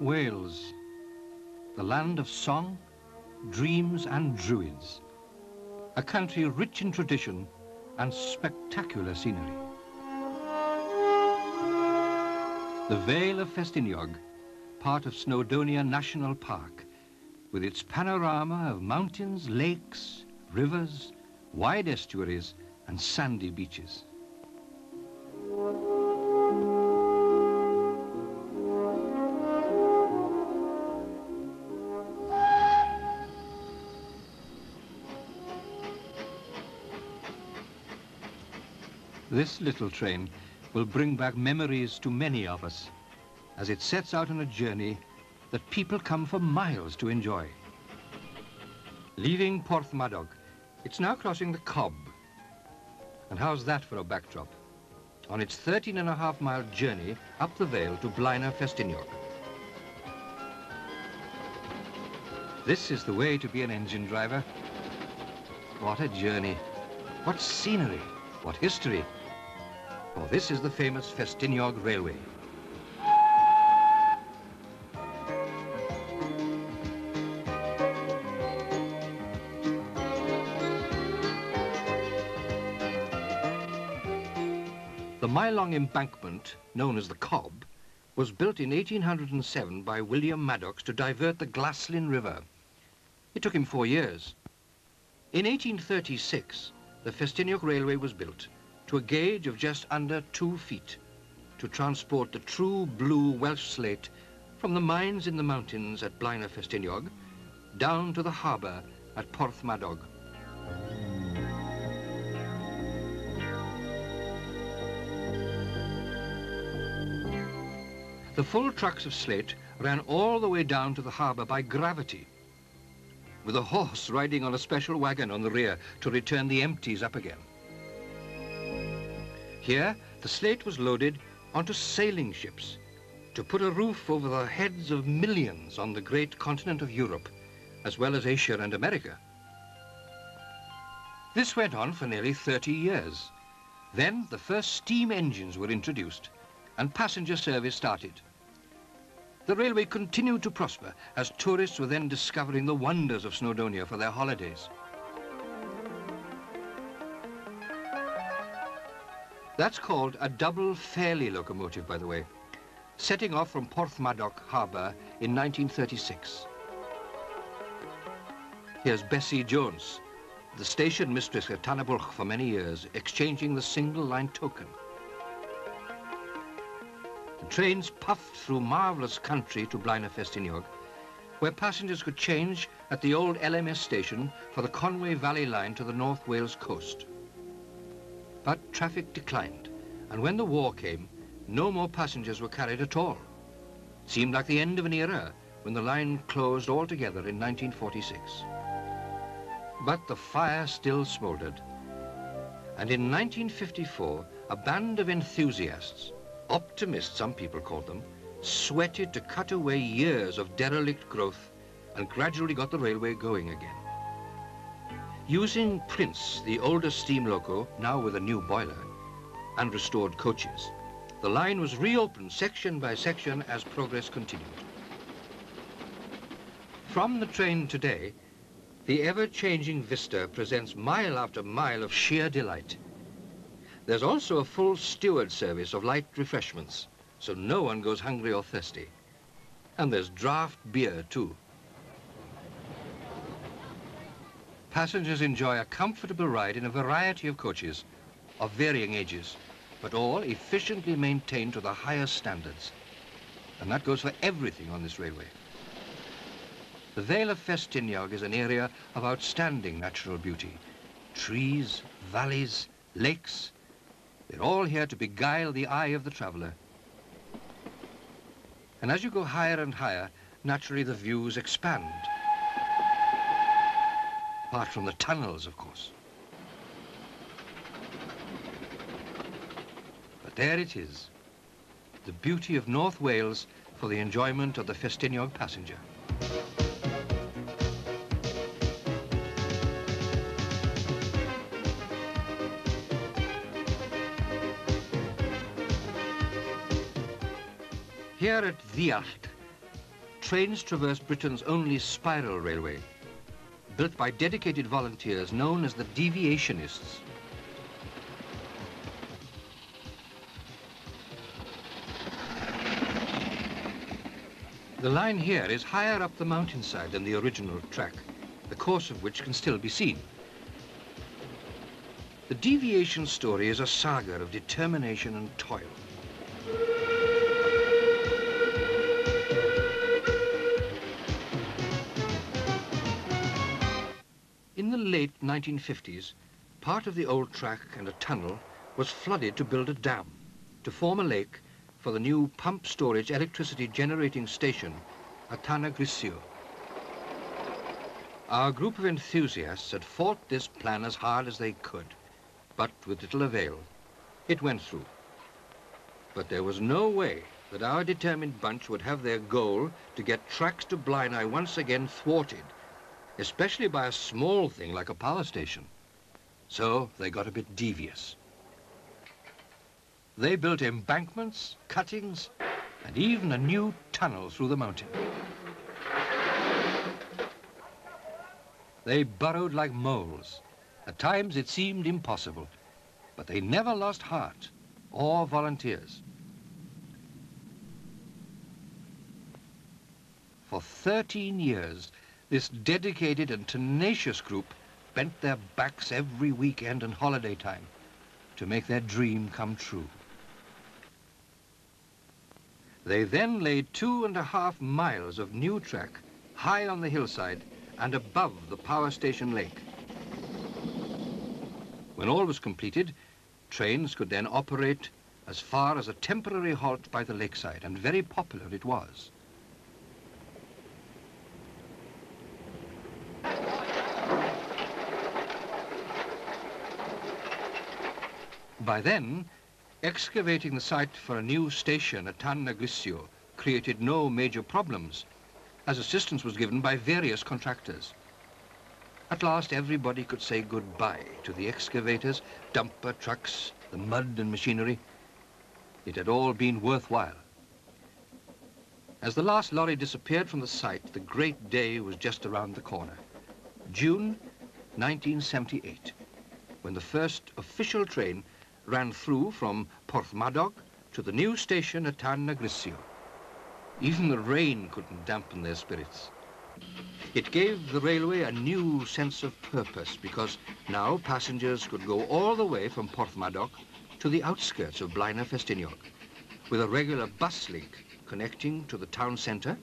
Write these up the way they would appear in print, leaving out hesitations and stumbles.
Wales, the land of song, dreams and druids. A country rich in tradition and spectacular scenery. The Vale of Ffestiniog, part of Snowdonia National Park, with its panorama of mountains, lakes, rivers, wide estuaries and sandy beaches. This little train will bring back memories to many of us as it sets out on a journey that people come for miles to enjoy. Leaving Porthmadog, it's now crossing the Cobb. And how's that for a backdrop? On its 13.5-mile journey up the Vale to Blaena Ffestiniog. This is the way to be an engine driver. What a journey, what scenery, what history. For this is the famous Ffestiniog Railway. The mile-long embankment, known as the Cobb, was built in 1807 by William Maddox to divert the Glaslyn River. It took him 4 years. In 1836, the Ffestiniog Railway was built to a gauge of just under 2 feet to transport the true blue Welsh slate from the mines in the mountains at Blaena Ffestiniog down to the harbour at Porthmadog. The full trucks of slate ran all the way down to the harbour by gravity, with a horse riding on a special wagon on the rear to return the empties up again. Here, the slate was loaded onto sailing ships to put a roof over the heads of millions on the great continent of Europe, as well as Asia and America. This went on for nearly 30 years. Then the first steam engines were introduced and passenger service started. The railway continued to prosper as tourists were then discovering the wonders of Snowdonia for their holidays. That's called a double Fairlie locomotive, by the way, setting off from Porthmadog Harbour in 1936. Here's Bessie Jones, the station mistress at Tanabulch for many years, exchanging the single-line token. The trains puffed through marvellous country to Blaena Ffestiniog, where passengers could change at the old LMS station for the Conway Valley line to the North Wales coast. But traffic declined, and when the war came, no more passengers were carried at all. It seemed like the end of an era when the line closed altogether in 1946. But the fire still smouldered. And in 1954, a band of enthusiasts, optimists some people called them, sweated to cut away years of derelict growth and gradually got the railway going again. Using Prince, the oldest steam loco, now with a new boiler, and restored coaches, the line was reopened section by section as progress continued. From the train today, the ever-changing vista presents mile after mile of sheer delight. There's also a full steward service of light refreshments, so no one goes hungry or thirsty. And there's draft beer, too. Passengers enjoy a comfortable ride in a variety of coaches of varying ages, but all efficiently maintained to the highest standards. And that goes for everything on this railway. The Vale of Ffestiniog is an area of outstanding natural beauty. Trees, valleys, lakes, they're all here to beguile the eye of the traveller. And as you go higher and higher, naturally the views expand. Apart from the tunnels, of course. But there it is, the beauty of North Wales for the enjoyment of the Ffestiniog passenger. Here at Ddiallt, trains traverse Britain's only spiral railway, built by dedicated volunteers known as the deviationists. The line here is higher up the mountainside than the original track, the course of which can still be seen. The deviation story is a saga of determination and toil. In the late 1950s, part of the old track and a tunnel was flooded to build a dam, to form a lake for the new pump storage electricity generating station at Tanagrisio. Our group of enthusiasts had fought this plan as hard as they could, but with little avail. It went through. But there was no way that our determined bunch would have their goal to get tracks to Blaenau once again thwarted, especially by a small thing like a power station. So they got a bit devious. They built embankments, cuttings, and even a new tunnel through the mountain. They burrowed like moles. At times it seemed impossible, but they never lost heart or volunteers. For 13 years, this dedicated and tenacious group bent their backs every weekend and holiday time to make their dream come true. They then laid 2.5 miles of new track high on the hillside and above the power station lake. When all was completed, trains could then operate as far as a temporary halt by the lakeside, and very popular it was. By then, excavating the site for a new station at Tanagrisio created no major problems, as assistance was given by various contractors. At last, everybody could say goodbye to the excavators, dumper trucks, the mud and machinery. It had all been worthwhile. As the last lorry disappeared from the site, the great day was just around the corner. June 1978, when the first official train ran through from Porthmadog to the new station at Tanagrisio. Even the rain couldn't dampen their spirits. It gave the railway a new sense of purpose, because now passengers could go all the way from Porthmadog to the outskirts of FFESTINIOG, with a regular bus link connecting to the town centre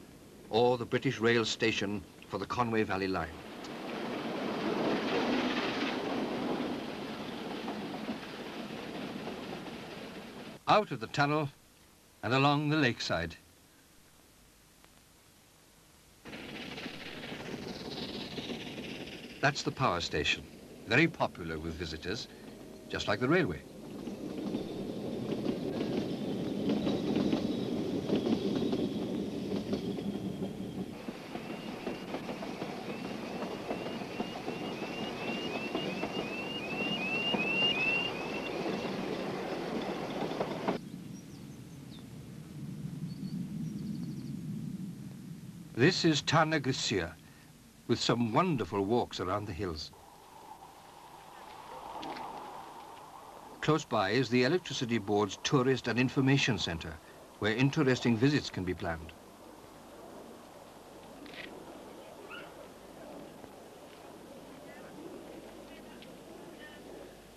or the British Rail station for the Conway Valley line. Out of the tunnel and along the lakeside. That's the power station, very popular with visitors, just like the railway. This is Tanagrisio, with some wonderful walks around the hills. Close by is the Electricity Board's Tourist and Information Centre, where interesting visits can be planned.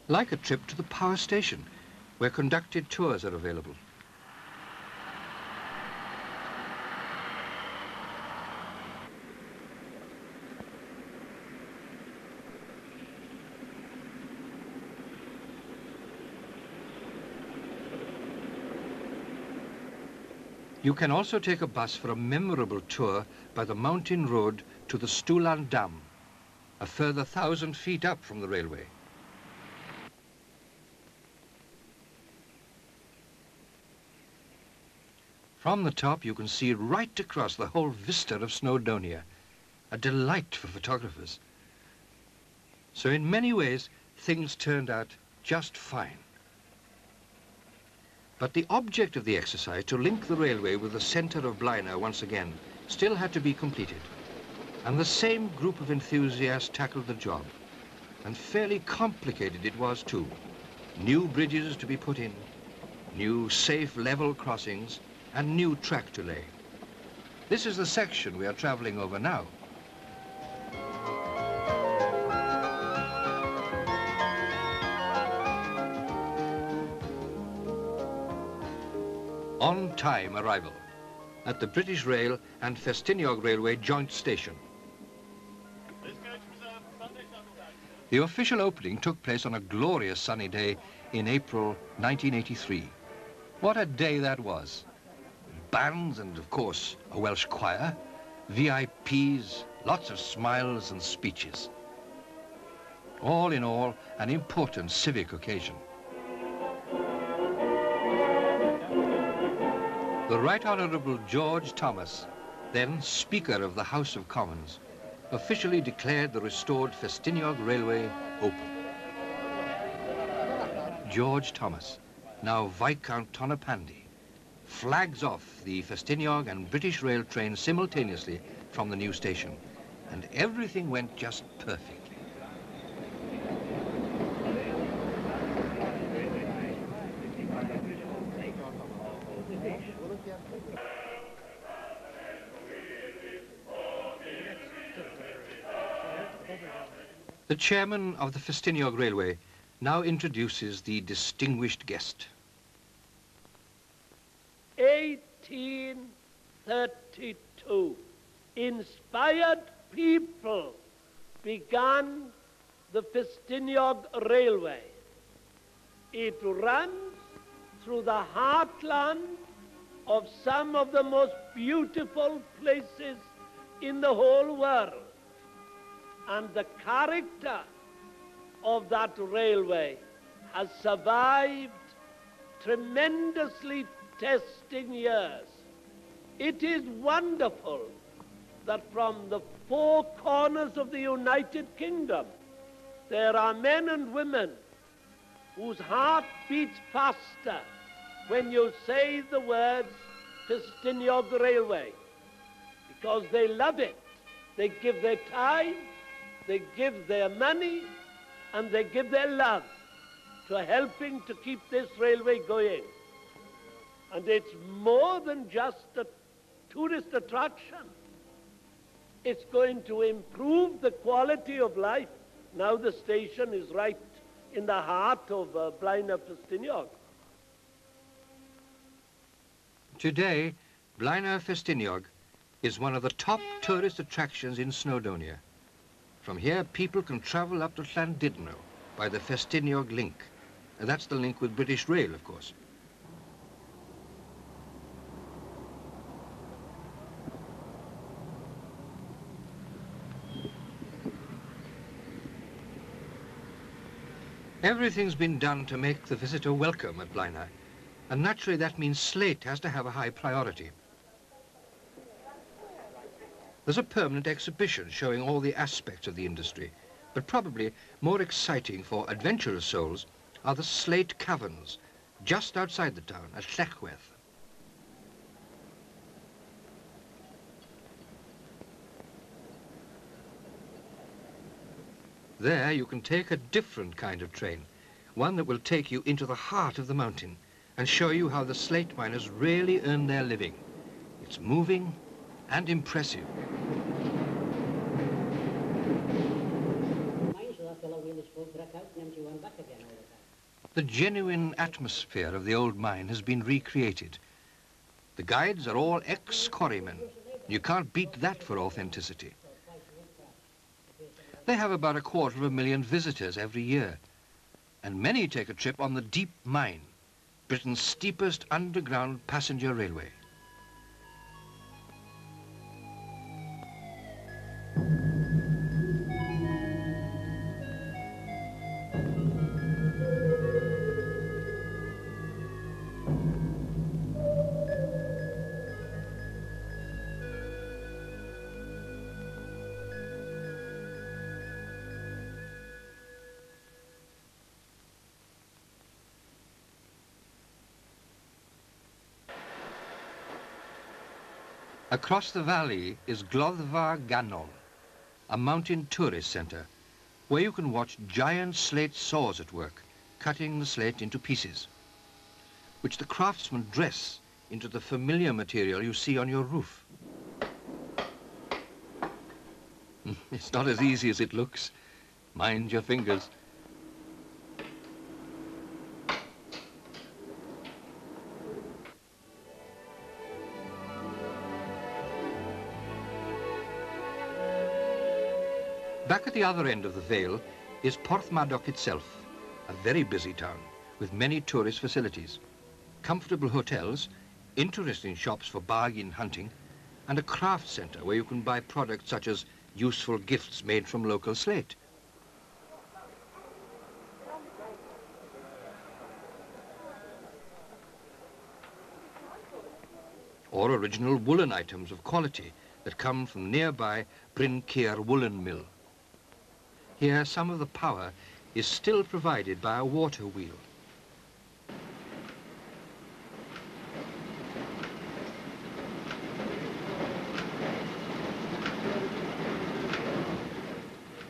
Like a trip to the power station, where conducted tours are available. You can also take a bus for a memorable tour by the mountain road to the Stulan Dam, a further 1,000 feet up from the railway. From the top, you can see right across the whole vista of Snowdonia, a delight for photographers. So in many ways, things turned out just fine. But the object of the exercise, to link the railway with the centre of Blaenau once again, still had to be completed, and the same group of enthusiasts tackled the job, and fairly complicated it was too. New bridges to be put in, new safe level crossings, and new track to lay. This is the section we are traveling over now. On-time arrival at the British Rail and FFESTINIOG Railway joint station. The official opening took place on a glorious sunny day in April 1983. What a day that was. Bands and, of course, a Welsh choir, VIPs, lots of smiles and speeches. All in all, an important civic occasion. The Right Honourable George Thomas, then Speaker of the House of Commons, officially declared the restored FFESTINIOG Railway open. George Thomas, now Viscount Tonapandi, flags off the FFESTINIOG and British Rail trains simultaneously from the new station, and everything went just perfectly. The chairman of the FFESTINIOG Railway now introduces the distinguished guest. 1832, inspired people began the FFESTINIOG Railway. It runs through the heartland of some of the most beautiful places in the whole world. And the character of that railway has survived tremendously testing years. It is wonderful that from the four corners of the United Kingdom, there are men and women whose heart beats faster when you say the words FFESTINIOG Railway, because they love it. They give their time, they give their money, and they give their love to helping to keep this railway going. And it's more than just a tourist attraction. It's going to improve the quality of life. Now the station is right in the heart of Blaenau FFESTINIOG. Today, Blaenau FFESTINIOG is one of the top tourist attractions in Snowdonia. From here, people can travel up to Llandudno by the FFESTINIOG link. And that's the link with British Rail, of course. Everything's been done to make the visitor welcome at Blaenau, and naturally that means slate has to have a high priority. There's a permanent exhibition showing all the aspects of the industry, but probably more exciting for adventurous souls are the slate caverns just outside the town at Llanllwedd. There you can take a different kind of train, one that will take you into the heart of the mountain and show you how the slate miners really earn their living. It's moving and impressive. The genuine atmosphere of the old mine has been recreated. The guides are all ex-quarrymen. You can't beat that for authenticity. They have about 250,000 visitors every year, and many take a trip on the Deep Mine, Britain's steepest underground passenger railway. Across the valley is Gloddfa Ganol, a mountain tourist centre where you can watch giant slate saws at work, cutting the slate into pieces, which the craftsmen dress into the familiar material you see on your roof. It's not as easy as it looks. Mind your fingers. Back at the other end of the vale is Porthmadog itself, a very busy town with many tourist facilities, comfortable hotels, interesting shops for bargain hunting, and a craft centre where you can buy products such as useful gifts made from local slate. Or original woolen items of quality that come from nearby Bryn Ceir woolen mill. Here, some of the power is still provided by a water wheel.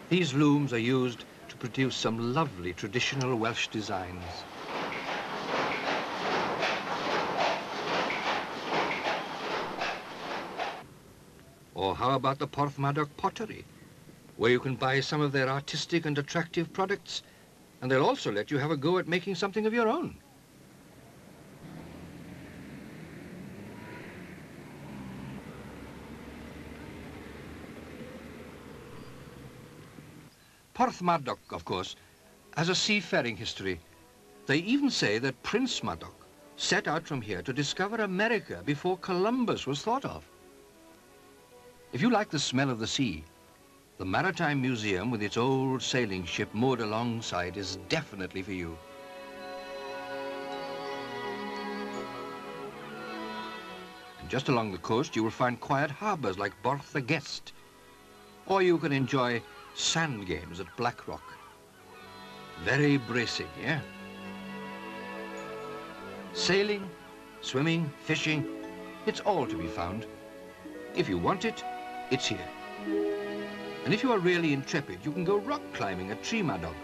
These looms are used to produce some lovely traditional Welsh designs. Or how about the Porthmadog pottery, where you can buy some of their artistic and attractive products, and they'll also let you have a go at making something of your own. Porthmadog, of course, has a seafaring history. They even say that Prince Madog set out from here to discover America before Columbus was thought of. If you like the smell of the sea, the Maritime Museum with its old sailing ship moored alongside is definitely for you. And just along the coast you will find quiet harbours like Borth the Guest, or you can enjoy sand games at Black Rock. Very bracing, yeah? Sailing, swimming, fishing, it's all to be found. If you want it, it's here. And if you are really intrepid, you can go rock climbing at Treemadog,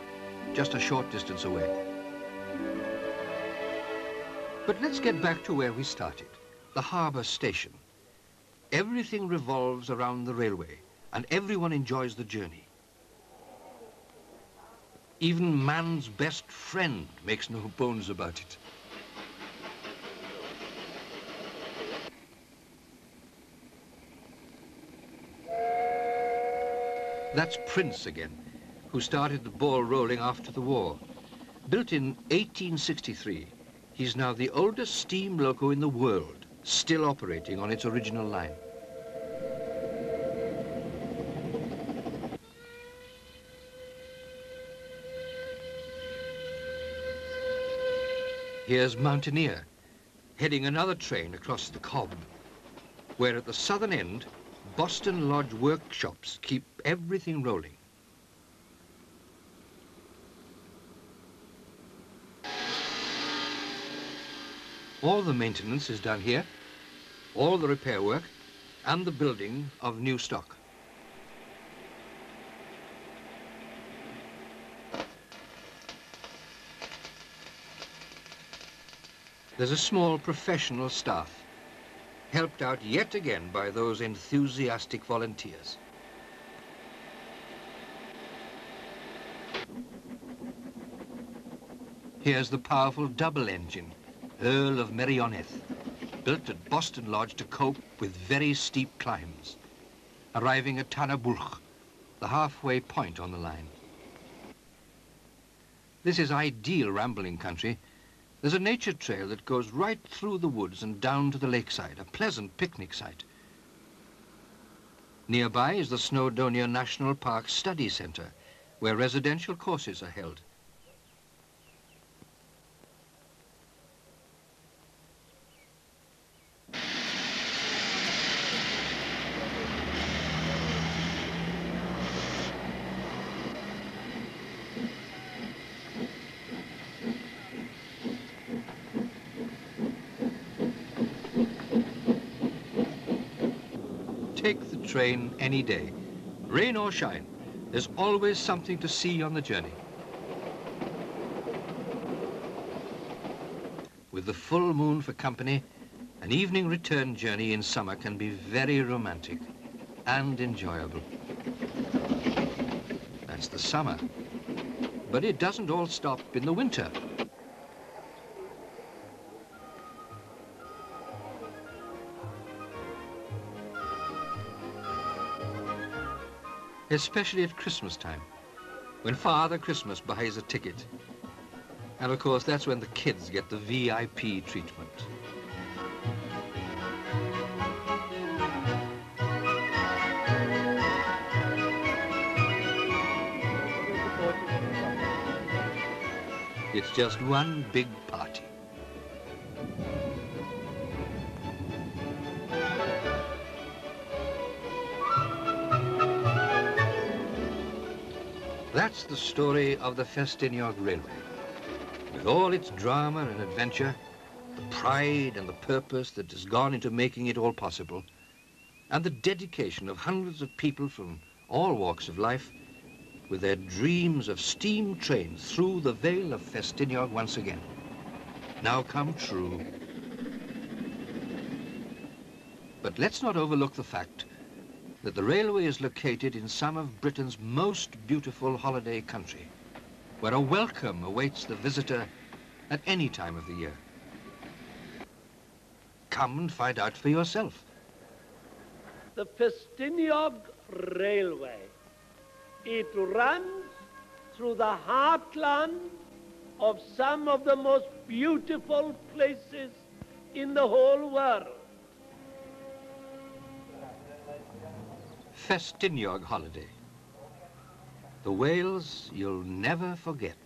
just a short distance away. But let's get back to where we started, the harbour station. Everything revolves around the railway, and everyone enjoys the journey. Even man's best friend makes no bones about it. That's Prince again, who started the ball rolling after the war. Built in 1863, he's now the oldest steam loco in the world, still operating on its original line. Here's Mountaineer, heading another train across the Cobb, where at the southern end, Boston Lodge workshops keep everything rolling. All the maintenance is done here, all the repair work, and the building of new stock. There's a small professional staff, helped out yet again by those enthusiastic volunteers. Here's the powerful double engine, Earl of Merioneth, built at Boston Lodge to cope with very steep climbs, arriving at Tanabulch, the halfway point on the line. This is ideal rambling country. There's a nature trail that goes right through the woods and down to the lakeside, a pleasant picnic site. Nearby is the Snowdonia National Park Study Centre, where residential courses are held. train any day. Rain or shine, there's always something to see on the journey. With the full moon for company, an evening return journey in summer can be very romantic and enjoyable. That's the summer. But it doesn't all stop in the winter. Especially at Christmas time, when Father Christmas buys a ticket. And of course, that's when the kids get the VIP treatment. It's just one big party. That's the story of the FFESTINIOG Railway. With all its drama and adventure, the pride and the purpose that has gone into making it all possible, and the dedication of hundreds of people from all walks of life, with their dreams of steam trains through the Vale of FFESTINIOG once again, now come true. But let's not overlook the fact that the railway is located in some of Britain's most beautiful holiday country, where a welcome awaits the visitor at any time of the year. Come and find out for yourself. The FFESTINIOG Railway. It runs through the heartland of some of the most beautiful places in the whole world. FFESTINIOG holiday. The Wales you'll never forget.